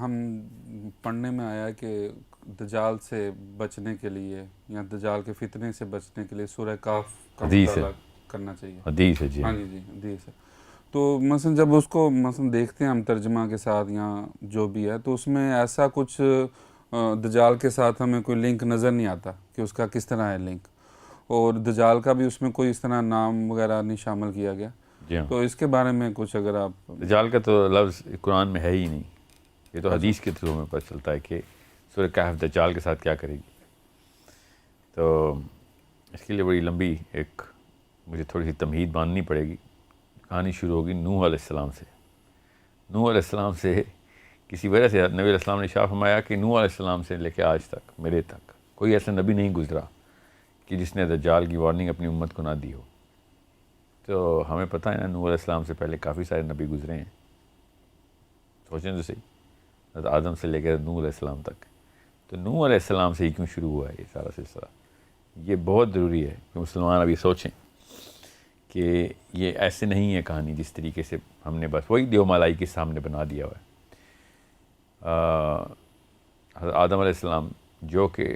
ہم پڑھنے میں آیا کہ دجال سے بچنے کے لیے یا دجال کے فتنے سے بچنے کے لیے سورہ کاف کا حدیث ہے، مطالعہ کرنا چاہیے. حدیث ہے جی. ہاں جی حدیث ہے. تو مثلا جب اس کو مثلا دیکھتے ہیں ہم ترجمہ کے ساتھ یا جو بھی ہے، تو اس میں ایسا کچھ دجال کے ساتھ ہمیں کوئی لنک نظر نہیں آتا کہ اس کا کس طرح ہے لنک، اور دجال کا بھی اس میں کوئی اس طرح نام وغیرہ نہیں شامل کیا گیا. جی ہاں، تو اس کے بارے میں کچھ اگر آپ. دجال کا تو لفظ قرآن میں ہے ہی نہیں، یہ تو اچھا. حدیث کے تھرو ہمیں پتہ چلتا ہے کہ سورہ کہف دجال کے ساتھ کیا کرے گی. تو اس کے لیے بڑی لمبی ایک مجھے تھوڑی سی تمہید باندھنی پڑے گی. کہانی شروع ہوگی نوح علیہ السلام سے. نوح علیہ السلام سے کسی وجہ سے نبی علیہ السلام نے ارشاد فرمایا کہ نوح علیہ السلام سے لے کے آج تک میرے تک کوئی ایسا نبی نہیں گزرا کہ جس نے دجال کی وارننگ اپنی امت کو نہ دی ہو. تو ہمیں پتہ ہے نا نوح علیہ السلام سے پہلے کافی سارے نبی گزرے ہیں. سوچیں تو صحیح، حضرت آدم سے لے کے نوح علیہ السلام تک. تو نوح علیہ السلام سے ہی کیوں شروع ہوا ہے یہ سارا سلسلہ؟ یہ بہت ضروری ہے کہ مسلمان ابھی سوچیں کہ یہ ایسے نہیں ہے کہانی جس طریقے سے ہم نے بس وہی دیو مالائی کے سامنے بنا دیا ہوا ہے. حضرت آدم علیہ السلام، جو کہ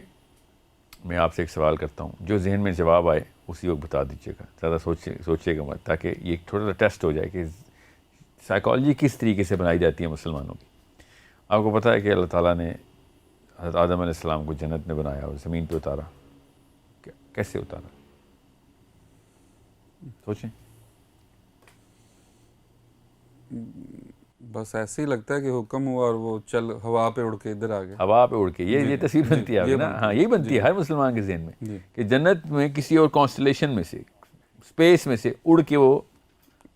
میں آپ سے ایک سوال کرتا ہوں، جو ذہن میں جواب آئے اسی وقت بتا دیجیے گا، زیادہ سوچیے گا مت، تاکہ یہ تھوڑا سا ٹیسٹ ہو جائے کہ سائیکالوجی کس طریقے سے بنائی جاتی ہے مسلمانوں کی. آپ کو پتہ ہے کہ اللہ تعالیٰ نے حضرت آدم علیہ السلام کو جنت میں بنایا اور زمین پہ اتارا. کیسے اتارا؟ سوچیں. بس ایسے ہی لگتا ہے کہ حکم ہوا اور وہ چل ہوا پہ اڑ کے ادھر آ گئے. ہوا پہ اڑ کے یہ تصویر بنتی ہے ابھی نا. ہاں یہی بنتی ہے ہر مسلمان کے ذہن میں کہ جنت میں کسی اور کانسٹلیشن میں سے، اسپیس میں سے اڑ کے وہ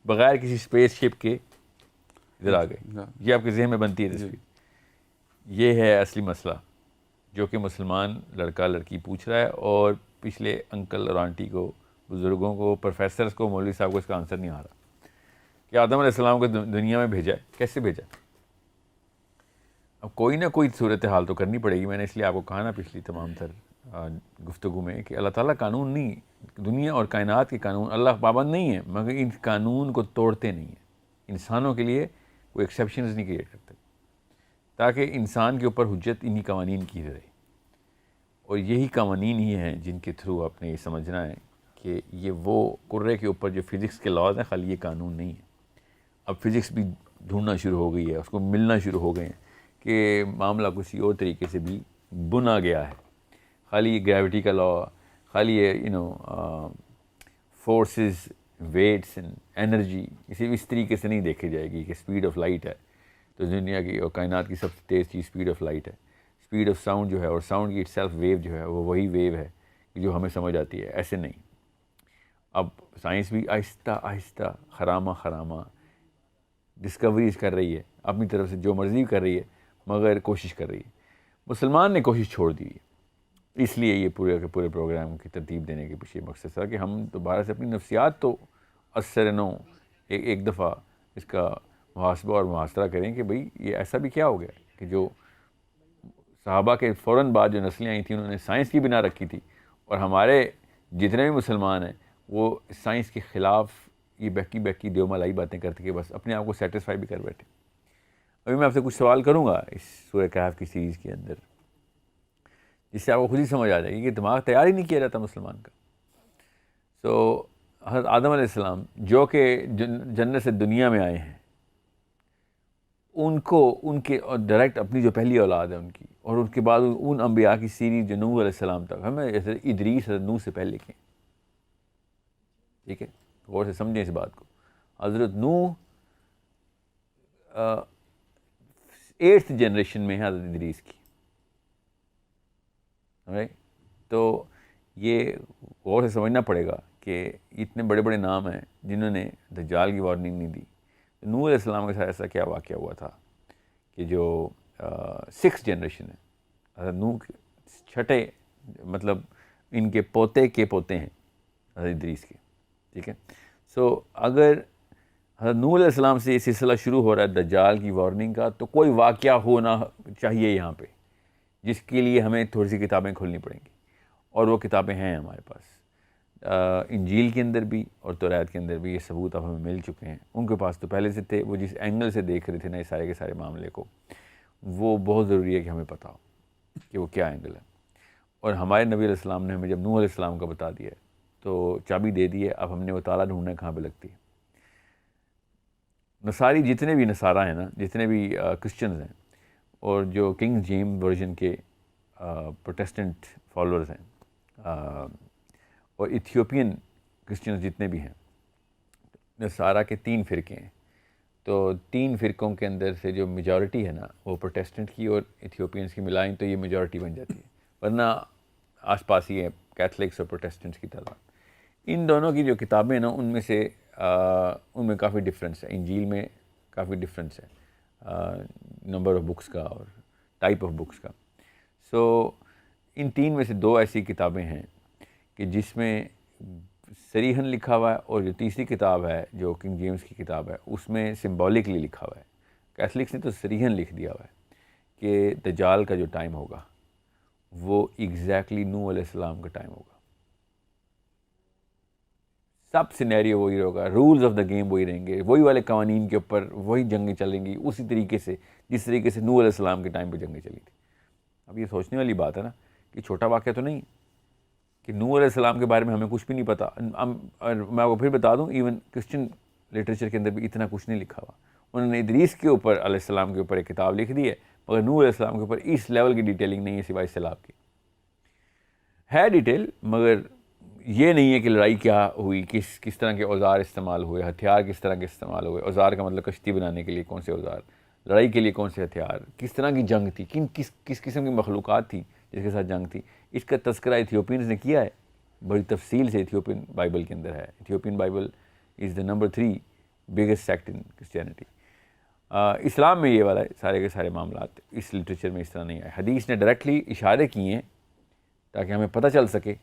بغیر کسی اسپیس شپ کے ادھر آ گئے. یہ آپ کے ذہن میں بنتی ہے تصویر. یہ ہے اصلی مسئلہ جو کہ مسلمان لڑکا لڑکی پوچھ رہا ہے، اور پچھلے انکل اور آنٹی کو، بزرگوں کو، پروفیسرز کو، مولوی صاحب کو اس کا آنسر نہیں آ رہا کہ آدم علیہ السلام کو دنیا میں بھیجا ہے. کیسے بھیجا؟ اب کوئی نہ کوئی صورتحال تو کرنی پڑے گی. میں نے اس لیے آپ کو کہا نا پچھلی تمام تر گفتگو میں کہ اللہ تعالیٰ قانون نہیں، دنیا اور کائنات کے قانون اللہ پابند نہیں ہے، مگر ان قانون کو توڑتے نہیں ہیں. انسانوں کے لیے کوئی ایکسیپشنز نہیں کریٹ کرتے تاکہ انسان کے اوپر حجت انہی قوانین کی رہے. اور یہی قوانین ہی ہیں جن کے تھرو آپ نے یہ سمجھنا ہے کہ یہ وہ کرے کے اوپر جو فزکس کے لاز ہیں، خالی یہ قانون نہیں ہے. اب فزکس بھی ڈھونڈنا شروع ہو گئی ہے، اس کو ملنا شروع ہو گئے ہیں کہ معاملہ کسی اور طریقے سے بھی بنا گیا ہے. خالی یہ گریوٹی کا لا، خالی یہ فورسز، ویٹس اینڈ انرجی اسے اس طریقے سے نہیں دیکھی جائے گی کہ اسپیڈ آف لائٹ ہے تو دنیا کی اور کائنات کی سب سے تیز چیز اسپیڈ آف لائٹ ہے. اسپیڈ آف ساؤنڈ جو ہے، اور ساؤنڈ کی اٹ سیلف ویو جو ہے، وہ وہی ویو ہے جو ہمیں سمجھ آتی ہے. ایسے نہیں. اب سائنس بھی آہستہ آہستہ خرامہ ڈسکوریز کر رہی ہے، اپنی طرف سے جو مرضی کر رہی ہے، مگر کوشش کر رہی ہے. مسلمان نے کوشش چھوڑ دی ہے. اس لیے یہ پورے کے پورے پروگرام کی ترتیب دینے کے پیچھے مقصد تھا کہ ہم دوبارہ سے اپنی نفسیات تو اثر نو ایک دفعہ اس کا محاسبہ اور محاصرہ کریں کہ بھئی یہ ایسا بھی کیا ہو گیا کہ جو صحابہ کے فوراً بعد جو نسلیں آئی تھیں انہوں نے سائنس کی بنا رکھی تھی، اور ہمارے جتنے بھی مسلمان ہیں وہ سائنس کے خلاف یہ بہکی دیو مالائی باتیں کرتے کہ بس اپنے آپ کو سیٹسفائی بھی کر بیٹھے. ابھی میں آپ سے کچھ سوال کروں گا اس سورہ کہف کی سیریز کے اندر جس سے آپ کو خود ہی سمجھ آ جائے گی کہ دماغ تیار ہی نہیں کیا جاتا مسلمان کا. حضرت آدم علیہ السلام جو کہ جنت سے دنیا میں آئے ہیں، ان کو ان کے ڈائریکٹ اپنی جو پہلی اولاد ہے ان کی، اور ان کے بعد ان انبیاء کی سیریز جو نوح علیہ السلام تک، ہمیں جیسے ادریس حضرت نوح سے پہلے کے. ٹھیک ہے، غور سے سمجھیں اس بات کو. حضرت نوح 8th جنریشن میں ہے حضرت ادریس کی. تو یہ غور سے سمجھنا پڑے گا کہ اتنے بڑے بڑے نام ہیں جنہوں نے دجال کی وارننگ نہیں دی. نوح علیہ السلام کے ساتھ ایسا کیا واقعہ ہوا تھا کہ جو 6th جنریشن ہے، حضرت نوح چھٹے، مطلب ان کے پوتے کے پوتے ہیں حضرت ادریس کے. ٹھیک ہے. اگر حضرت نوح علیہ السلام سے یہ سلسلہ شروع ہو رہا ہے دجال کی وارننگ کا، تو کوئی واقعہ ہونا چاہیے یہاں پہ جس کے لیے ہمیں تھوڑی سی کتابیں کھولنی پڑیں گی، اور وہ کتابیں ہیں ہمارے پاس. انجیل کے اندر بھی اور توریت کے اندر بھی یہ ثبوت اب ہمیں مل چکے ہیں. ان کے پاس تو پہلے سے تھے، وہ جس اینگل سے دیکھ رہے تھے نا یہ سارے کے سارے معاملے کو، وہ بہت ضروری ہے کہ ہمیں پتہ ہو کہ وہ کیا اینگل ہے. اور ہمارے نبی علیہ السلام نے ہمیں جب نوح علیہ السلام کا بتا دیا ہے تو چابی دے دی ہے, اب ہم نے وہ تالا ڈھونڈنا کہاں پہ لگتی ہے. نصاری جتنے بھی نصارہ ہیں نا, جتنے بھی کرسچنز ہیں, اور جو کنگ جیمز ورژن کے پروٹیسٹنٹ فالوورز ہیں, اور ایتھیوپین کرسچنز جتنے بھی ہیں, نصارہ کے 3 فرقے ہیں. تو 3 فرقوں کے اندر سے جو میجورٹی ہے نا وہ پروٹیسٹنٹ کی اور ایتھیوپینس کی ملائیں تو یہ میجورٹی بن جاتی ہے, ورنہ آس پاس ہی ہے کیتھلکس اور پروٹیسٹنٹس کی تعداد. ان دونوں کی جو کتابیں ہیں نا ان میں کافی ڈفرینس ہے. انجیل میں کافی ڈفرینس ہے نمبر آف بکس کا اور ٹائپ آف بکس کا. سو ان 3 میں سے 2 ایسی کتابیں ہیں کہ جس میں صریحاً لکھا ہوا ہے, اور جو تیسری کتاب ہے جو کنگ جیمز کی کتاب ہے اس میں سمبولکلی لکھا ہوا ہے. کیتھلکس نے تو صریحاً لکھ دیا ہوا ہے کہ دجال کا جو ٹائم ہوگا وہ ایگزیکٹلی نوح علیہ السلام کا ٹائم ہوگا. سب سینیریو وہی ہوگا, رولز آف دا گیم وہی رہیں گے, وہی والے قوانین کے اوپر وہی جنگیں چلیں گی اسی طریقے سے جس طریقے سے نوح علیہ السلام کے ٹائم پہ جنگیں چلی تھی. اب یہ سوچنے والی بات ہے نا کہ چھوٹا واقعہ تو نہیں کہ نوح علیہ السلام کے بارے میں ہمیں کچھ بھی نہیں پتہ. اور میں آپ کو پھر بتا دوں, ایون کرسچن لٹریچر کے اندر بھی اتنا کچھ نہیں لکھا ہوا. انہوں نے ادریس کے اوپر علیہ السلام کے اوپر ایک کتاب لکھ دی ہے, مگر نوح علیہ السلام کے اوپر اس لیول کی ڈیٹیلنگ نہیں ہے سوائے سیلاب کی. ہے ڈیٹیل, مگر یہ نہیں ہے کہ لڑائی کیا ہوئی, کس طرح کے اوزار استعمال ہوئے, ہتھیار کس طرح کے استعمال ہوئے. اوزار کا مطلب کشتی بنانے کے لیے کون سے اوزار, لڑائی کے لیے کون سے ہتھیار, کس طرح کی جنگ تھی, کس قسم کی مخلوقات تھی جس کے ساتھ جنگ تھی. اس کا تذکرہ ایتھیوپینز نے کیا ہے بڑی تفصیل سے. ایتھیوپین بائبل کے اندر ہے. Ethiopian Bible is the number 3 biggest sect in Christianity. اسلام میں یہ والا سارے کے سارے معاملات اس لٹریچر میں اس طرح نہیں آئے. حدیث نے ڈائریکٹلی اشارے کیے ہیں تاکہ ہمیں پتہ چل سکے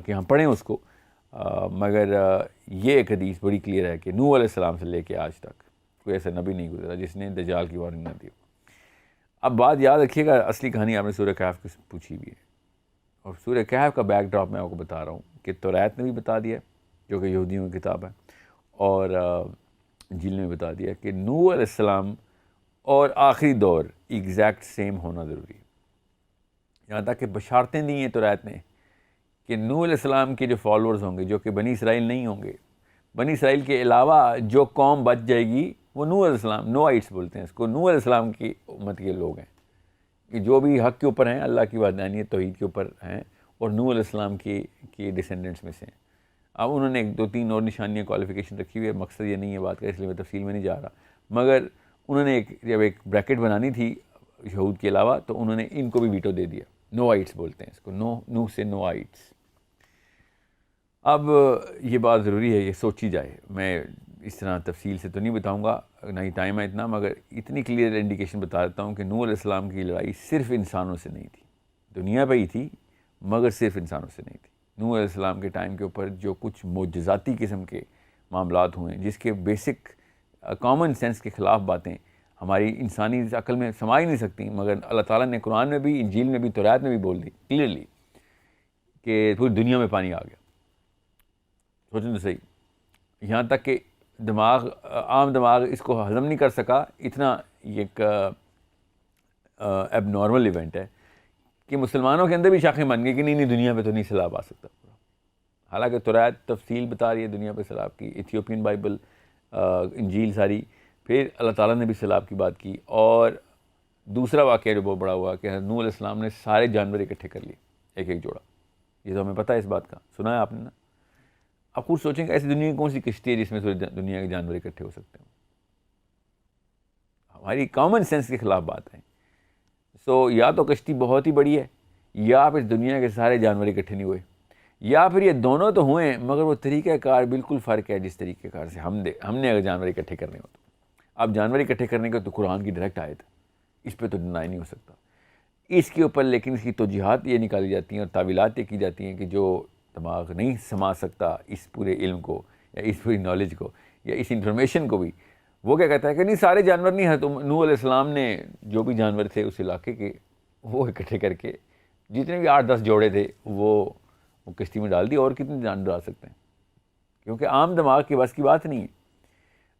کہ ہم پڑھیں اس کو, مگر یہ ایک حدیث بڑی کلیئر ہے کہ نوح علیہ السلام سے لے کے آج تک کوئی ایسا نبی نہیں گزرا جس نے دجال کی وارننگ نہ دی. اب بات یاد رکھیے گا, اصلی کہانی آپ نے سورہ کہف کی پوچھی بھی ہے, اور سورہ کہف کا بیک ڈراپ میں آپ کو بتا رہا ہوں کہ توریت نے بھی بتا دیا جو کہ یہودیوں کی کتاب ہے, اور انجیل نے بھی بتا دیا کہ نوح علیہ السلام اور آخری دور ایگزیکٹ سیم ہونا ضروری ہے. یہاں تک کہ بشارتیں دی ہیں توریت نے کہ نوح علیہ السلام کے جو فالورز ہوں گے جو کہ بنی اسرائیل نہیں ہوں گے, بنی اسرائیل کے علاوہ جو قوم بچ جائے گی وہ نوح علیہ السلام, نوائٹس بولتے ہیں اس کو, نوح علیہ السلام کی امت کے لوگ ہیں کہ جو بھی حق کے اوپر ہیں, اللہ کی وحدانیت توحید کے اوپر ہیں, اور نوح علیہ السلام کی ڈسینڈنٹس میں سے ہیں. اب انہوں نے 2-3 اور نشانیاں کوالیفیکیشن رکھی ہوئی ہے, مقصد یہ نہیں ہے بات کا, اس لیے میں تفصیل میں نہیں جا رہا, مگر انہوں نے جب ایک بریکٹ بنانی تھی یہود کے علاوہ تو انہوں نے ان کو بھی ویٹو دے دیا. نوائٹس بولتے ہیں اس کو, نوح سے نوائٹس. اب یہ بات ضروری ہے یہ سوچی جائے. میں اس طرح تفصیل سے تو نہیں بتاؤں گا, نہ ہی ٹائم ہے اتنا, مگر اتنی کلیئر انڈیکیشن بتا دیتا ہوں کہ نوح علیہ السلام کی لڑائی صرف انسانوں سے نہیں تھی, دنیا پہ ہی تھی مگر صرف انسانوں سے نہیں تھی. نوح علیہ السلام کے ٹائم کے اوپر جو کچھ معجزاتی قسم کے معاملات ہوئے جس کے بیسک کامن سینس کے خلاف باتیں ہماری انسانی عقل میں سما ہی نہیں سکتی, مگر اللہ تعالیٰ نے قرآن میں بھی, انجیل میں بھی, توریت میں بھی بول دی کلیئرلی کہ پوری دنیا میں پانی آ گیا. سوچیں تو صحیح, یہاں تک کہ عام دماغ اس کو ہضم نہیں کر سکا, اتنا ایک ایب نارمل ایونٹ ہے کہ مسلمانوں کے اندر بھی شاخیں بن گئی کہ نہیں دنیا پہ تو نہیں سیلاب آ سکتا. حالانکہ توریت تفصیل بتا رہی ہے دنیا پہ سیلاب کی, ایتھیوپین بائبل, انجیل ساری, پھر اللہ تعالیٰ نے بھی سیلاب کی بات کی. اور دوسرا واقعہ جو بہت بڑا ہوا کہ نوح علیہ السلام نے سارے جانور اکٹھے کر لیے, ایک جوڑا. یہ تو ہمیں پتہ ہے اس بات کا, سنا ہے آپ نے نا. آپ خود سوچیں کہ ایسی دنیا کی کون سی کشتی ہے جس میں دنیا کے جانور اکٹھے ہو سکتے ہیں. ہماری کامن سینس کے خلاف بات ہے. سو یا تو کشتی بہت ہی بڑی ہے, یا پھر دنیا کے سارے جانور اکٹھے نہیں ہوئے, یا پھر یہ دونوں تو ہوئے مگر وہ طریقہ کار بالکل فرق ہے جس طریقہ کار سے ہم نے اگر جانور اکٹھے کرنے ہو تو. اب جانور اکٹھے کرنے کا تو قرآن کی ڈائریکٹ آیت ہے, اس پہ تو ڈینائی نہیں ہو سکتا. اس کے اوپر لیکن اس کی توجیحات یہ نکالی جاتی ہیں اور تعویلات یہ کی جاتی ہیں کہ جو دماغ نہیں سما سکتا اس پورے علم کو یا اس پوری نالج کو یا اس انفارمیشن کو بھی, وہ کیا کہتا ہے کہ نہیں سارے جانور نہیں ہیں. تو نوح علیہ السلام نے جو بھی جانور تھے اس علاقے کے وہ اکٹھے کر کے جتنے بھی 8-10 جوڑے تھے وہ کشتی میں ڈال دی. اور کتنے جانور ڈال سکتے ہیں, کیونکہ عام دماغ کے بس کی بات نہیں ہے.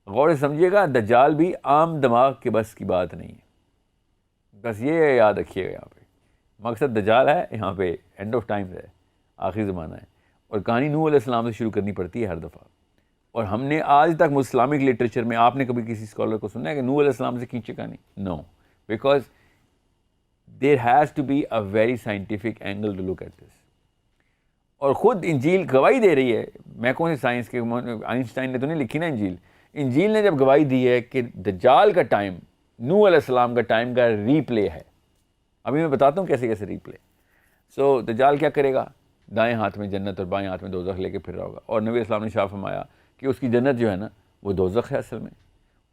غور سے سمجھیے گا, دجال بھی عام دماغ کے بس کی بات نہیں ہے. بس یہ یاد رکھیے گا، یہاں پہ مقصد دجال ہے، یہاں پہ اینڈ آف ٹائم ہے، آخری زمانہ ہے، اور کہانی نوح علیہ السلام سے شروع کرنی پڑتی ہے ہر دفعہ. اور ہم نے آج تک اسلامک لٹریچر میں آپ نے کبھی کسی اسکالر کو سنا ہے کہ نوح علیہ السلام سے کھینچے کہانی؟ No, because there has to be a very scientific angle to look at this. اور خود انجیل گواہی دے رہی ہے، میں کون سی سائنس کے، آئنسٹائن نے تو نہیں لکھی نا انجیل. انجیل نے جب گواہی دی ہے کہ دجال کا ٹائم نوح علیہ السلام کا ٹائم کا ری پلے ہے. ابھی میں بتاتا ہوں کیسے کیسے ری پلے. سو دجال کیا کرے گا؟ دائیں ہاتھ میں جنت اور بائیں ہاتھ میں دوزخ لے کے پھر رہا ہوگا. اور نبی اسلام نے شاہ فرمایا کہ اس کی جنت جو ہے نا وہ دوزخ ہے اصل میں،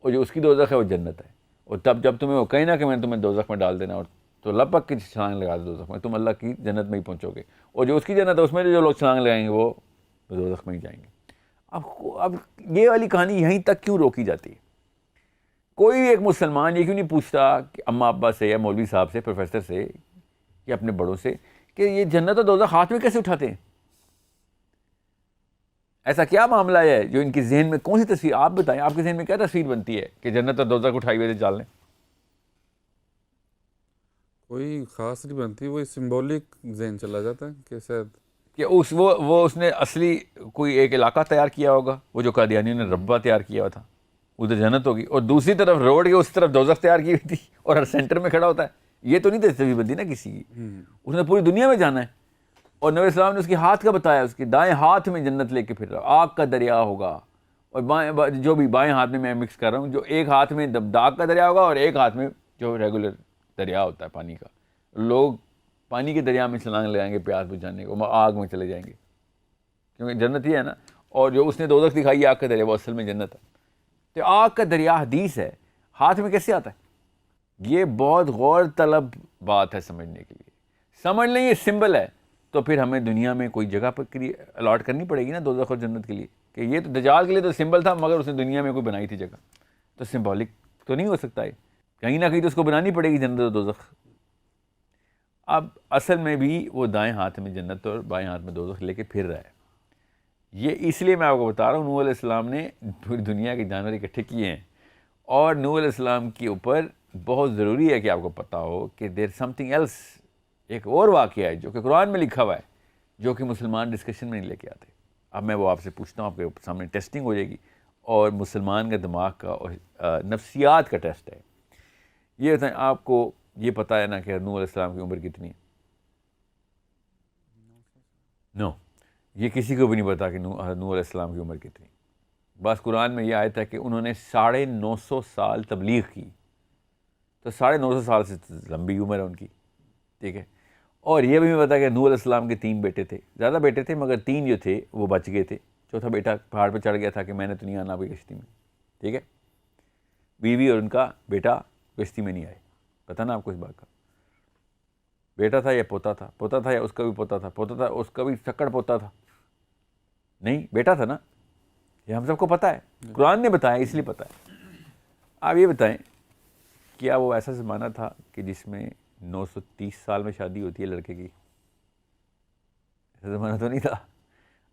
اور جو اس کی دوزخ ہے وہ جنت ہے. اور تب جب تمہیں وہ کہیں نا کہ میں نے تمہیں دوزخ میں ڈال دینا، اور تو لپک کی چھلانگ لگا دو دوزخ میں، تم اللہ کی جنت میں ہی پہنچو گے. اور جو اس کی جنت ہے اس میں جو لوگ چھلانگ لگائیں گے وہ دوزخ میں ہی جائیں گے. اب یہ والی کہانی یہیں تک کیوں روکی جاتی ہے؟ کوئی ایک مسلمان یہ کیوں نہیں پوچھتا کہ اماں ابا سے یا مولوی صاحب سے، پروفیسر سے یا اپنے بڑوں سے کہ یہ جنت اور دوزخ ہاتھ میں کیسے اٹھاتے ہیں؟ ایسا کیا معاملہ ہے جو ان کے ذہن میں، کون سی تصویر آپ بتائیں، آپ کے ذہن میں کیا تصویر بنتی ہے کہ جنت اور دوزخ اٹھائی ہوئے چال لیں؟ کوئی خاص نہیں بنتی، وہی سمبولک ذہن چلا جاتا ہے کہ شاید کہ اس نے اصلی کوئی ایک علاقہ تیار کیا ہوگا، وہ جو قادیانیوں نے ربہ تیار کیا ہوا تھا، ادھر جنت ہوگی، اور دوسری طرف روڈ کے اس طرف دوزخ تیار کی ہوئی تھی، اور ہر سینٹر میں کھڑا ہوتا ہے. یہ تو نہیں تصویر بنتی نا کسی کی. اس نے پوری دنیا میں جانا ہے، اور نبی اسلام نے اس کے ہاتھ کا بتایا، اس کے دائیں ہاتھ میں جنت لے کے پھر رہا، آگ کا دریا ہوگا، اور بائیں جو بھی بائیں ہاتھ میں مکس کر رہا ہوں، جو ایک ہاتھ میں داغ کا دریا ہوگا اور ایک ہاتھ میں جو ریگولر دریا ہوتا ہے پانی کا. لوگ پانی کے دریا میں چھلانگ لگائیں گے پیاس بجھانے کو، آگ میں چلے جائیں گے، کیونکہ جنت یہ ہے نا. اور جو اس نے دوزخ دکھائی آگ کا دریا، وہ اصل میں جنت ہے. تو آگ کا دریا حدیث ہے، ہاتھ میں کیسے آتا ہے؟ یہ بہت غور طلب بات ہے سمجھنے کے لیے. سمجھ لیں یہ سمبل ہے، تو پھر ہمیں دنیا میں کوئی جگہ پر الاٹ کرنی پڑے گی نا دوزخ اور جنت کے لیے، کہ یہ تو دجال کے لیے تو سمبل تھا، مگر اس نے دنیا میں کوئی بنائی تھی جگہ، تو سمبولک تو نہیں ہو سکتا ہے، کہیں نہ کہیں تو اس کو بنانی پڑے گی جنت اور دوزخ. اب اصل میں بھی وہ دائیں ہاتھ میں جنت اور بائیں ہاتھ میں دوزخ لے کے پھر رہا ہے. یہ اس لیے میں آپ کو بتا رہا ہوں، نوح علیہ السلام نے پوری دنیا کے جانور اکٹھے کیے ہیں. اور نوح علیہ السلام کے اوپر بہت ضروری ہے کہ آپ کو پتہ ہو کہ دیر سم تھنگ ایلس، ایک اور واقعہ ہے جو کہ قرآن میں لکھا ہوا ہے، جو کہ مسلمان ڈسکشن میں نہیں لے کے آتے. اب میں وہ آپ سے پوچھتا ہوں، آپ کے سامنے ٹیسٹنگ ہو جائے گی، اور مسلمان کا دماغ کا اور نفسیات کا ٹیسٹ ہے. یہ بتائیں، آپ کو یہ پتہ ہے نا کہ نوح علیہ السلام کی عمر کتنی ہے؟ نو، یہ کسی کو بھی نہیں پتا کہ نوح علیہ السلام کی عمر کتنی. بس قرآن میں یہ آیت ہے کہ انہوں نے 950 سال تبلیغ کی، تو 950 سال سے لمبی عمر ہے ان کی، ٹھیک ہے. اور یہ بھی پتا کہ نوح علیہ السلام کے 3 بیٹے تھے، زیادہ بیٹے تھے مگر 3 جو تھے وہ بچ گئے تھے. چوتھا بیٹا پہاڑ پہ چڑھ گیا تھا کہ میں نے تو نہیں آنا کوئی کشتی میں، ٹھیک ہے. بیوی اور ان کا بیٹا کشتی میں نہیں آئے. پتہ نا آپ کو اس بات کا؟ بیٹا تھا یا پوتا تھا؟ پوتا تھا یا اس کا بھی پوتا تھا؟ پوتا تھا، اس کا بھی سکڑ پوتا تھا؟ نہیں، بیٹا تھا نا. یہ ہم سب کو پتہ ہے، قرآن نے بتایا، اس لیے پتہ ہے. آپ یہ بتائیں، کیا وہ ایسا زمانہ تھا کہ جس میں 930 سال میں شادی ہوتی ہے لڑکے کی؟ ایسا زمانہ تو نہیں تھا.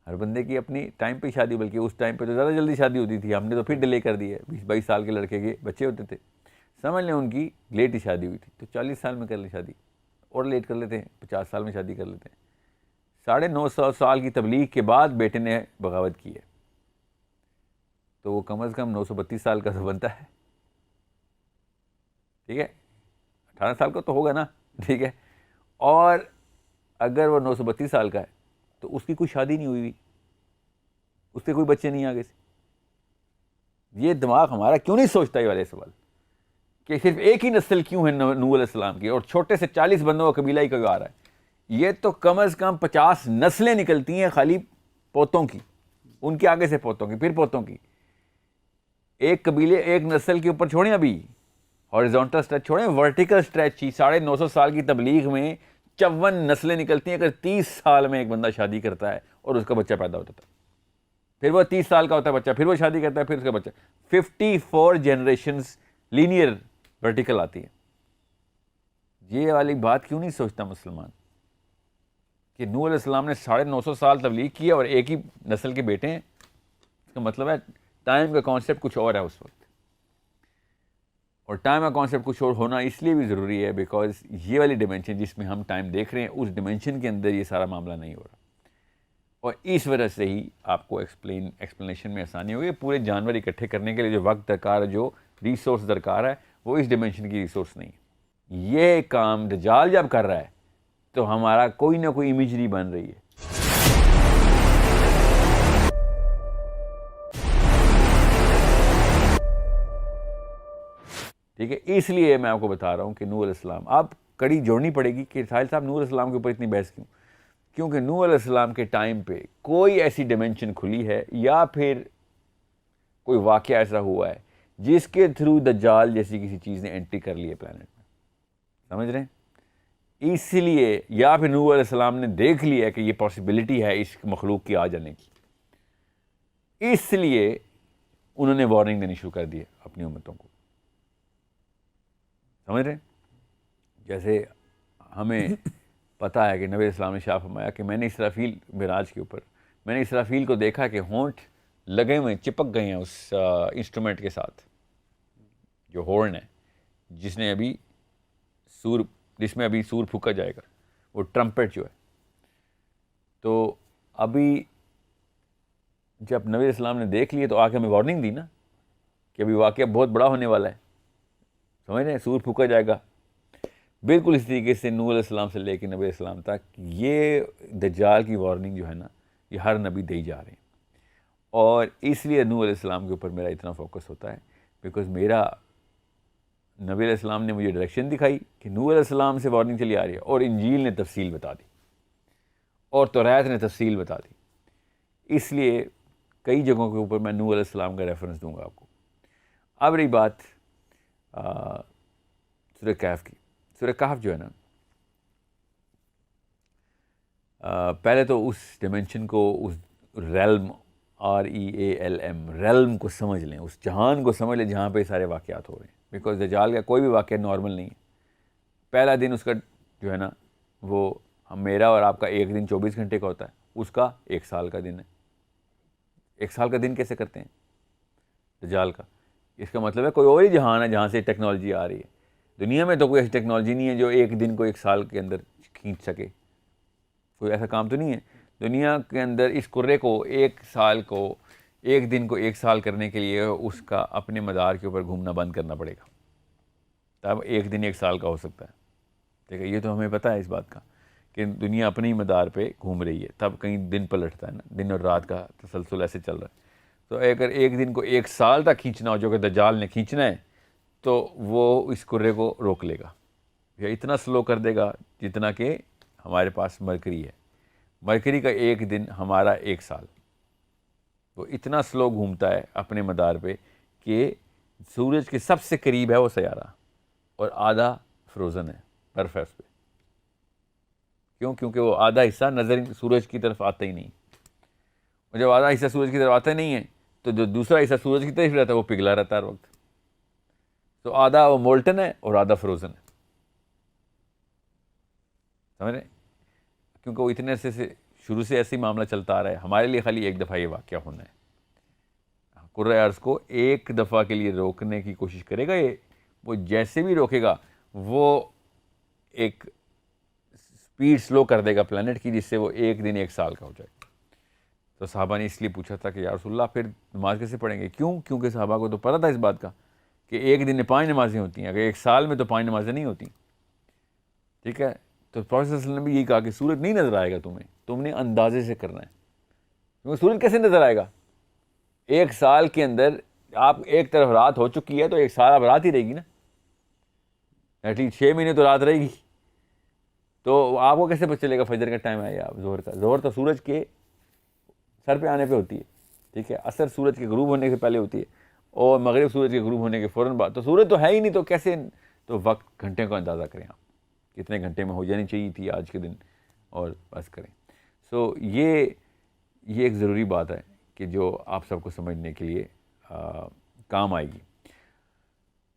ہر بندے کی اپنی ٹائم پہ شادی، بلکہ اس ٹائم پہ تو زیادہ جلدی شادی ہوتی تھی. ہم نے تو پھر ڈیلے کر دی ہے. 20-22 سال کے لڑکے کے بچے ہوتے تھے، سمجھ لیں ان کی لیٹ ہی شادی ہوئی تھی. تو 40 سال میں کر لی شادی، اور لیٹ کر لیتے ہیں، 50 سال میں شادی کر لیتے ہیں. 950 سال کی تبلیغ کے بعد بیٹے نے بغاوت کی ہے، تو وہ کم از کم 932 سال کا تو بنتا ہے، ٹھیک ہے. 18 سال کا تو ہوگا نا، ٹھیک ہے. اور اگر وہ 932 سال کا ہے تو اس کی کوئی شادی نہیں ہوئی ہوئی، اس کے کوئی بچے نہیں آگے سے. یہ دماغ ہمارا کیوں نہیں سوچتا یہ والے سوال کہ صرف ایک ہی نسل کیوں ہے نوح علیہ السلام کی، اور چھوٹے سے 40 بندوں کا قبیلہ ہی کیوں آ رہا ہے؟ یہ تو کم از کم 50 نسلیں نکلتی ہیں خالی پوتوں کی، ان کے آگے سے پوتوں کی، پھر پوتوں کی. ایک قبیلے، ایک نسل کے اوپر چھوڑیں، ابھی ہاریزونٹل اسٹریچ چھوڑیں، ورٹیکل اسٹریچ ہی 950 سال کی تبلیغ میں 54 نسلیں نکلتی ہیں. اگر 30 سال میں ایک بندہ شادی کرتا ہے اور اس کا بچہ پیدا ہوتا ہے، پھر وہ 30 سال کا ہوتا ہے بچہ، پھر وہ شادی کرتا ہے، پھر اس کا بچہ، 54 جنریشنز لینئر ورٹیکل آتی ہے. یہ والی بات کیوں نہیں سوچتا مسلمان کہ نوح علیہ السلام نے 950 سال تبلیغ کی اور ایک ہی نسل کے بیٹے ہیں؟ اس کا مطلب ہے ٹائم کا کانسیپٹ کچھ اور ہے اس وقت. اور ٹائم کا کانسیپٹ کچھ اور ہونا اس لیے بھی ضروری ہے بیکاز یہ والی ڈیمینشن جس میں ہم ٹائم دیکھ رہے ہیں اس ڈیمینشن کے اندر یہ سارا معاملہ نہیں ہو رہا، اور اس وجہ سے ہی آپ کو ایکسپلینیشن میں آسانی ہوگی. پورے جانور اکٹھے کرنے کے لیے جو وقت درکار ہے، جو ریسورس درکار ہے، وہ اس ڈیمینشن کی ریسورس نہیں ہے. یہ کام دجال جب کر رہا ہے تو ہمارا کوئی نہ کوئی امیجری بن رہی ہے. ٹھیک ہے، اس لیے میں آپ کو بتا رہا ہوں کہ نوح علیہ السلام، آپ کڑی جوڑنی پڑے گی کہ ساحل صاحب نوح علیہ السلام کے اوپر اتنی بحث کیوں؟ کیونکہ نوح علیہ السلام کے ٹائم پہ کوئی ایسی ڈیمینشن کھلی ہے یا پھر کوئی واقعہ ایسا ہوا ہے جس کے تھرو دجال جیسی کسی چیز نے انٹری کر لی ہے پلانٹ میں. سمجھ رہے ہیں؟ اس لیے یا پھر نوح علیہ السلام نے دیکھ لیا کہ یہ پاسبلٹی ہے اس مخلوق کی آ جانے کی، اس لیے انہوں نے وارننگ دینی شروع کر دی ہے اپنی امتوں کو. سمجھ رہے ہیں؟ جیسے ہمیں پتہ ہے کہ نبی علیہ السلام نے شاہ فرمایا کہ میں نے اسرافیل معراج کے اوپر میں نے اسرافیل کو دیکھا کہ ہونٹ لگے ہوئے چپک گئے ہیں اس انسٹرومنٹ کے ساتھ، جو ہورن ہے جس میں ابھی سور پھونکا جائے گا، وہ ٹرمپٹ جو ہے. تو ابھی جب نبی علیہ السلام نے دیکھ لیے تو آ کے ہمیں وارننگ دی نا کہ ابھی واقعہ بہت بڑا ہونے والا ہے. سمجھ رہے ہیں؟ سور پھونکا جائے گا. بالکل اس طریقے سے نوح علیہ السلام سے لے کے نبی علیہ السلام تک یہ دجال کی وارننگ جو ہے نا، یہ ہر نبی دے جا رہے ہیں. اور اس لیے نوح علیہ السلام کے اوپر میرا اتنا فوکس ہوتا ہے بیکاز میرا نبی علیہ السلام نے مجھے ڈائریکشن دکھائی کہ نوح علیہ السلام سے وارننگ چلی آ رہی ہے، اور انجیل نے تفصیل بتا دی، اور توریت نے تفصیل بتا دی. اس لیے کئی جگہوں کے اوپر میں نوح علیہ السلام کا ریفرنس دوں گا آپ کو. اب رہی بات سورہ کہف کی. سورہ کہف جو ہے نا، پہلے تو اس ڈیمنشن کو، اس ریلم REALM ریلم کو سمجھ لیں، اس جہان کو سمجھ لیں جہاں پہ سارے واقعات ہو رہے ہیں. بیکاز دجال کا کوئی بھی واقعہ نارمل نہیں ہے. پہلا دن اس کا جو ہے نا، وہ میرا اور آپ کا ایک دن 24 گھنٹے کا ہوتا ہے، اس کا 1 سال کا دن ہے. 1 سال کا دن کیسے کرتے ہیں دجال کا؟ اس کا مطلب ہے کوئی اور ہی جہان ہے جہاں سے ٹیکنالوجی آ رہی ہے. دنیا میں تو کوئی ایسی ٹیکنالوجی نہیں ہے جو ایک دن کو 1 سال کے اندر کھینچ سکے. کوئی ایسا کام تو نہیں ہے دنیا کے اندر. اس کرے کو 1 سال کو، 1 دن کو 1 سال کرنے کے لیے اس کا اپنے مدار کے اوپر گھومنا بند کرنا پڑے گا، تب 1 دن 1 سال کا ہو سکتا ہے. ٹھیک ہے، یہ تو ہمیں پتہ ہے اس بات کا کہ دنیا اپنے ہی مدار پہ گھوم رہی ہے، تب کہیں دن پلٹتا ہے نا، دن اور رات کا تسلسل ایسے چل رہا ہے. تو اگر 1 دن کو 1 سال تک کھینچنا ہو جو کہ دجال نے کھینچنا ہے، تو وہ اس کرے کو روک لے گا یا اتنا سلو کر دے گا جتنا کہ ہمارے پاس مرکری ہے. مرکری کا 1 دن ہمارا 1 سال. وہ اتنا سلو گھومتا ہے اپنے مدار پہ کہ سورج کے سب سے قریب ہے وہ سیارہ، اور آدھا فروزن ہے، برف ہے اس پہ. کیوں؟ کیونکہ وہ آدھا حصہ نظر سورج کی طرف آتا ہی نہیں. اور جب آدھا حصہ سورج کی طرف آتا نہیں ہے تو جو دوسرا حصہ سورج کی طرف رہتا ہے وہ پگھلا رہتا ہے ہر وقت. تو آدھا وہ مولٹن ہے اور آدھا فروزن ہے. سمجھ رہے ہیں؟ کیونکہ وہ اتنے عرصے سے شروع سے ایسے ہی معاملہ چلتا آ رہا ہے. ہمارے لیے خالی 1 دفعہ یہ واقعہ ہونا ہے. کرۂ ارض کو 1 دفعہ کے لیے روکنے کی کوشش کرے گا. یہ وہ جیسے بھی روکے گا وہ ایک سپیڈ سلو کر دے گا پلانٹ کی، جس سے وہ 1 دن 1 سال کا ہو جائے. تو صحابہ نے اس لیے پوچھا تھا کہ یا رسول اللہ پھر نماز کیسے پڑھیں گے؟ کیوں؟ کیونکہ صحابہ کو تو پتہ تھا اس بات کا کہ 1 دن میں 5 نمازیں ہوتی ہیں، اگر 1 سال میں تو 5 نمازیں نہیں ہوتی. ٹھیک ہے، تو پروفیسر صلی اللہ علیہ وسلم نے بھی یہی کہا کہ سورج نہیں نظر آئے گا تمہیں، تم نے اندازے سے کرنا ہے. کیونکہ سورج کیسے نظر آئے گا؟ 1 سال کے اندر آپ ایک طرف رات ہو چکی ہے تو 1 سال اب رات ہی رہے گی نا، ایٹ لیسٹ 6 مہینے تو رات رہے گی. تو آپ کو کیسے پتہ چلے گا فجر کا ٹائم ہے یا ظہر کا؟ ظہر تو سورج کے سر پہ آنے پہ ہوتی ہے. ٹھیک ہے، عصر سورج کے غروب ہونے سے پہلے ہوتی ہے، اور مغرب سورج کے غروب ہونے کے فوراً بعد. تو سورج تو ہے ہی نہیں، تو کیسے؟ تو وقت گھنٹے کا اندازہ کریں آپ، کتنے گھنٹے میں ہو جانی چاہیے تھی آج کے دن، اور بس کریں. سو یہ ایک ضروری بات ہے کہ جو آپ سب کو سمجھنے کے لیے کام آئے گی.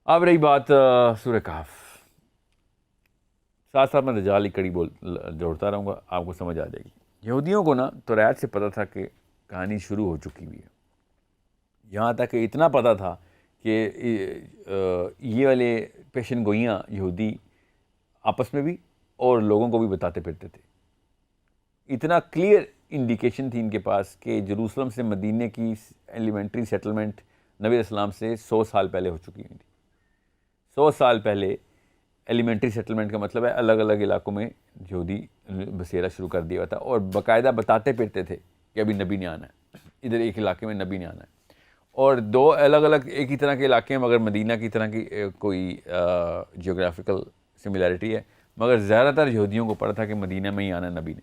اب رہی بات سورہ کہف. ساتھ ساتھ میں دجال کی کڑی جوڑتا رہوں گا، آپ کو سمجھ آ جائے گی. یہودیوں کو نا توریت سے پتہ تھا کہ کہانی شروع ہو چکی ہوئی ہے. یہاں تک کہ اتنا پتہ تھا کہ یہ والے پیشن گوئیاں یہودی آپس میں بھی اور لوگوں کو بھی بتاتے پھرتے تھے. اتنا کلیئر انڈیکیشن تھی ان کے پاس کہ جروسلم سے مدینے کی ایلیمنٹری سیٹلمنٹ نبی علیہ السلام سے 100 سال پہلے ہو چکی ہوئی تھی. 100 سال پہلے ایلیمنٹری سیٹلمنٹ کا مطلب ہے الگ الگ علاقوں میں یہودی بسیرا شروع کر دیا ہوا تھا, اور باقاعدہ بتاتے پھرتے تھے کہ ابھی نبی نے آنا ہے, ادھر ایک علاقے میں نبی نے آنا ہے. اور 2 الگ الگ ایک ہی طرح کے علاقے ہیں مگر مدینہ کی طرح کی کوئی جیوگرافیکل سملیرٹی ہے, مگر زیادہ تر یہودیوں کو پتا تھا کہ مدینہ میں ہی آنا نبی نے.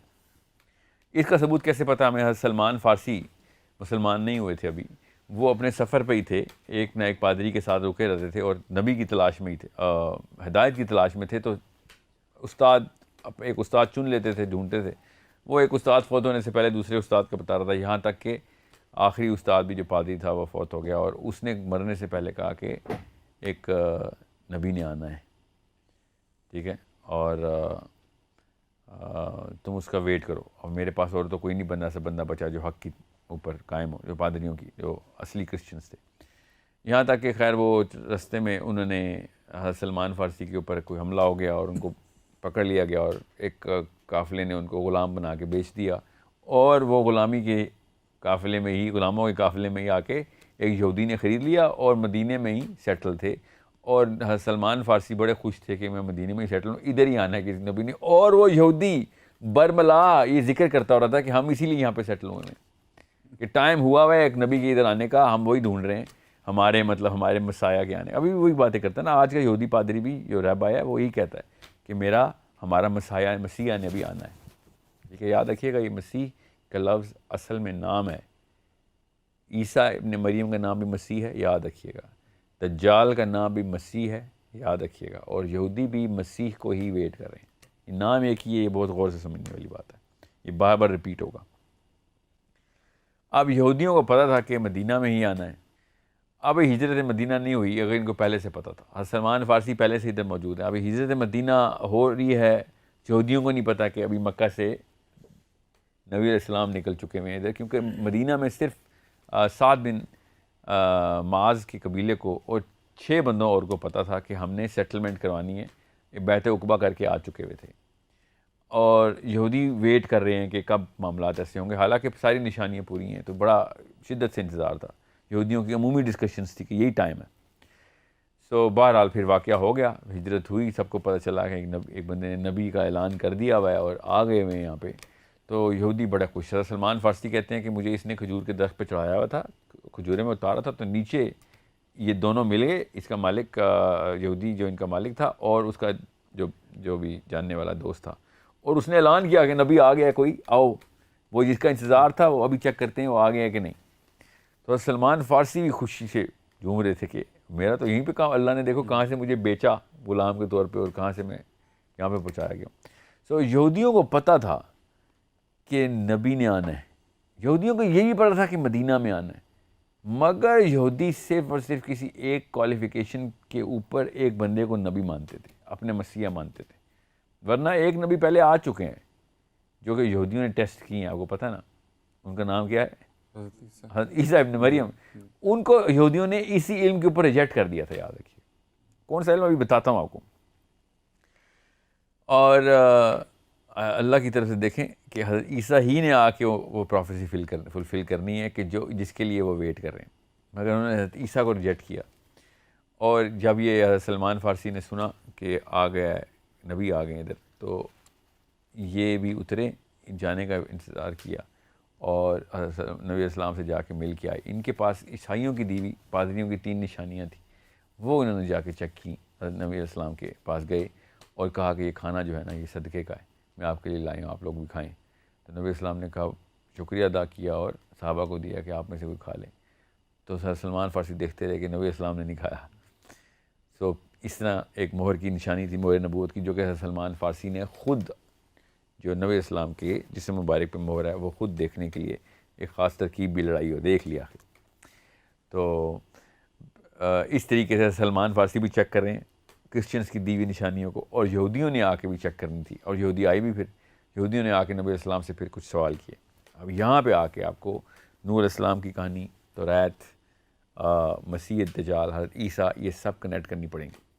اس کا ثبوت کیسے پتا ہمیں؟ حضرت سلمان فارسی مسلمان نہیں ہوئے تھے ابھی, وہ اپنے سفر پہ ہی تھے, ایک نہ ایک پادری کے ساتھ رکے رہتے تھے اور نبی کی تلاش میں ہی تھے, ہدایت کی تلاش میں تھے. تو ایک استاد چن لیتے تھے, ڈھونڈتے تھے. وہ ایک استاد فوت ہونے سے پہلے دوسرے استاد کا بتا رہا تھا, یہاں تک کہ آخری استاد بھی جو پادری تھا وہ فوت ہو گیا, اور اس نے مرنے سے پہلے کہا کہ ایک نبی نے آنا ہے, ٹھیک ہے, اور تم اس کا ویٹ کرو. اور میرے پاس اور تو کوئی نہیں بندہ سے بندہ بچا جو حق کی اوپر قائم ہو, جو پادریوں کی, جو اصلی کرسچنس تھے. یہاں تک کہ خیر وہ رستے میں انہوں نے حضرت سلمان فارسی کے اوپر کوئی حملہ ہو گیا اور ان کو پکڑ لیا گیا, اور ایک قافلے نے ان کو غلام بنا کے بیچ دیا, اور وہ غلامی کے قافلے میں ہی, غلاموں کے قافلے میں ہی آ کے ایک یہودی نے خرید لیا اور مدینے میں ہی سیٹل تھے. اور حضرت سلمان فارسی بڑے خوش تھے کہ میں مدینے میں ہی سیٹل ہوں, ادھر ہی آنا ہے کسی نبی نے. اور وہ یہودی برملا یہ ذکر کرتا ہو رہا تھا کہ ہم اسی لیے یہاں پہ سیٹل ہوئے ہیں, کہ ٹائم ہوا ہوا ہے ایک نبی کے ادھر آنے کا, ہم وہی ڈھونڈ رہے ہیں, ہمارے مسایہ کے آنے. ابھی وہی باتیں کرتا ہے نا آج کا یہودی پادری بھی, جو رہبا ہے وہ یہی کہتا ہے کہ ہمارا مسیح نے بھی آنا ہے. ٹھیک ہے, یاد رکھیے گا یہ مسیح کا لفظ اصل میں نام ہے. عیسیٰ ابن مریم کا نام بھی مسیح ہے, یاد رکھیے گا. دجال کا نام بھی مسیح ہے, یاد رکھیے گا. اور یہودی بھی مسیح کو ہی ویٹ کر رہے ہیں. یہ نام ایک ہی ہے, یہ بہت غور سے سمجھنے والی بات ہے, یہ بار بار ریپیٹ ہوگا. اب یہودیوں کو پتہ تھا کہ مدینہ میں ہی آنا ہے. اب ہجرت مدینہ نہیں ہوئی اگر ان کو پہلے سے پتہ تھا. حضرت سلمان فارسی پہلے سے ادھر موجود ہیں. اب ہجرت مدینہ ہو رہی ہے, یہودیوں کو نہیں پتہ کہ ابھی مکہ سے نبی علیہ السلام نکل چکے ہوئے ہیں ادھر, کیونکہ مدینہ میں صرف 7 بن معاذ کے قبیلے کو اور 6 بندوں اور کو پتہ تھا کہ ہم نے سیٹلمنٹ کروانی ہے, بیعت عقبہ کر کے آ چکے ہوئے تھے. اور یہودی ویٹ کر رہے ہیں کہ کب معاملات ایسے ہوں گے, حالانکہ ساری نشانیاں پوری ہیں. تو بڑا شدت سے انتظار تھا, یہودیوں کی عمومی ڈسکشنز تھی کہ یہی ٹائم ہے. سو بہرحال پھر واقعہ ہو گیا, ہجرت ہوئی, سب کو پتہ چلا کہ ایک بندے نے نبی کا اعلان کر دیا ہوا ہے اور آ گئے ہوئے ہیں یہاں پہ. تو یہودی بڑا خوش. حضرت سلمان فارسی کہتے ہیں کہ مجھے اس نے کھجور کے درخت پہ چڑھایا ہوا تھا, کھجورے میں اتارا تھا, تو نیچے یہ دونوں مل گئے, اس کا مالک یہودی جو ان کا مالک تھا اور اس کا جو بھی جاننے والا دوست تھا, اور اس نے اعلان کیا کہ نبی آ گیا, کوئی آؤ. وہ جس کا انتظار تھا وہ ابھی چیک کرتے ہیں وہ آ گیا کہ نہیں. تو سلمان فارسی بھی خوشی سے جھوم رہے تھے کہ میرا تو یہیں پہ کام, اللہ نے دیکھو کہاں سے مجھے بیچا غلام کے طور پہ اور کہاں سے میں یہاں پہ پہنچایا گیا. سو یہودیوں کو پتہ تھا کہ نبی نے آنا ہے, یہودیوں کو یہ بھی پتہ تھا کہ مدینہ میں آنا ہے, مگر یہودی صرف اور صرف کسی ایک کوالیفیکیشن کے اوپر ایک بندے کو نبی مانتے تھے, اپنے مسیح مانتے تھے. ورنہ ایک نبی پہلے آ چکے ہیں جو کہ یہودیوں نے ٹیسٹ کی ہیں, آپ کو پتہ نا ان کا نام کیا ہے, حضرت عیسیٰ ابن مریم. ان کو یہودیوں نے اسی علم کے اوپر ریجیکٹ کر دیا تھا, یاد رکھیے. کون سا علم ابھی بتاتا ہوں آپ کو. اور اللہ کی طرف سے دیکھیں کہ حضرت عیسیٰ ہی نے آ کے وہ پروفیسی فلفل کرنی ہے کہ جس کے لیے وہ ویٹ کر رہے ہیں, مگر انہوں نے حضرت عیسیٰ کو ریجیکٹ کیا. اور جب یہ حضرت سلمان فارسی نے سنا کہ آ گیا ہے نبی, آ گئے ادھر, تو یہ بھی اترے, جانے کا انتظار کیا اور نبی علیہ السلام سے جا کے مل کے آئے. ان کے پاس عیسائیوں کی دیوی پادریوں کی 3 نشانیاں تھیں, وہ انہوں نے جا کے چیک کی. نبی علیہ السلام کے پاس گئے اور کہا کہ یہ کھانا جو ہے نا یہ صدقے کا ہے, میں آپ کے لیے لائی ہوں, آپ لوگ بھی کھائیں. تو نبی علیہ السلام نے کہا, شکریہ ادا کیا اور صحابہ کو دیا کہ آپ میں سے کوئی کھا لیں. تو حضرت سلمان فارسی دیکھتے رہے کہ نبی علیہ السلام نے نہیں کھایا. سو اس طرح ایک مہر کی نشانی تھی, مہر نبوت کی, جو کہ حضرت سلمان فارسی نے خود, جو نبی علیہ السلام کے جسم مبارک پہ مہر ہے, وہ خود دیکھنے کے لیے ایک خاص ترکیب بھی لڑائی اور دیکھ لیا. تو اس طریقے سے سلمان فارسی بھی چیک کر رہے ہیں کرسچنس کی دیوی نشانیوں کو, اور یہودیوں نے آ کے بھی چیک کرنی تھی. اور یہودی آئے بھی, پھر یہودیوں نے آ کے نبی علیہ السلام سے پھر کچھ سوال کیے. اب یہاں پہ آ کے آپ کو نوح علیہ السلام کی کہانی, توریت, مسیح دجال، حضرت عیسیٰ، یہ سب کنیکٹ کرنی پڑیں گی.